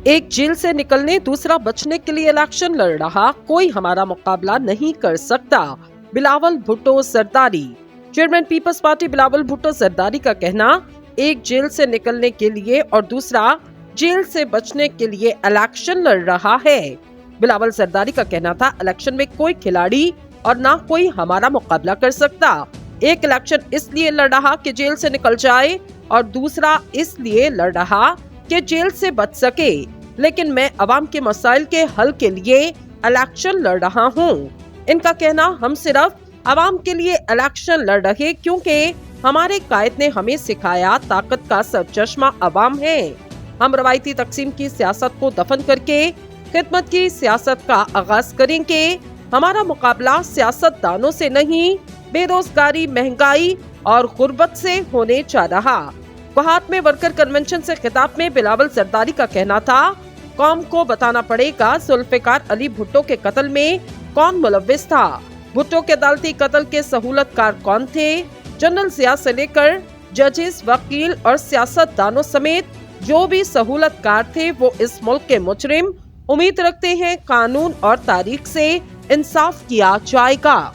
ایک जेल से निकलने दूसरा बचने के लिए इलेक्शन लड़ रहा, कोई हमारा मुकाबला नहीं कर सकता। बिलावल भुट्टो जरदारी। चेयरमैन पीपल्स पार्टी बिलावल भुट्टो जरदारी का कहना, एक जेल से निकलने के लिए और दूसरा जेल से बचने के लिए इलेक्शन लड़ रहा है। बिलावल जरदारी का कहना था, इलेक्शन में कोई खिलाड़ी और ना कोई हमारा मुकाबला कर सकता। एक इलेक्शन इसलिए लड़ रहा कि जेल से निकल जाए और दूसरा इसलिए लड़ रहा कि जेल से बच सके, लेकिन मैं अवाम के मसाइल के हल के लिए इलेक्शन लड़ रहा हूँ। इनका कहना, हम सिर्फ अवाम के लिए इलेक्शन लड़ रहे क्योंकि हमारे कायद ने हमें सिखाया ताकत का सरचश्मा अवाम है। हम रवायती तकसीम की सियासत को दफन करके खिदमत की सियासत का आगाज करेंगे। हमारा मुकाबला सियासतदानों से नहीं, बेरोजगारी, महंगाई और गुर्बत से होने जा रहा। कोहाट में वर्कर कन्वेंशन से खिताब में बिलावल जरदारी का कहना था, कौम को बताना पड़ेगा जुल्फिकार अली भुट्टो के कत्ल में कौन मुलव्विस था। भुट्टो के अदालती कत्ल के सहूलतकार कौन थे। जनरल जिया से लेकर जजेस, वकील और सियासतदानों समेत जो भी सहूलतकार थे वो इस मुल्क के मुजरिम। उम्मीद रखते हैं कानून और तारीख से इंसाफ किया जाएगा।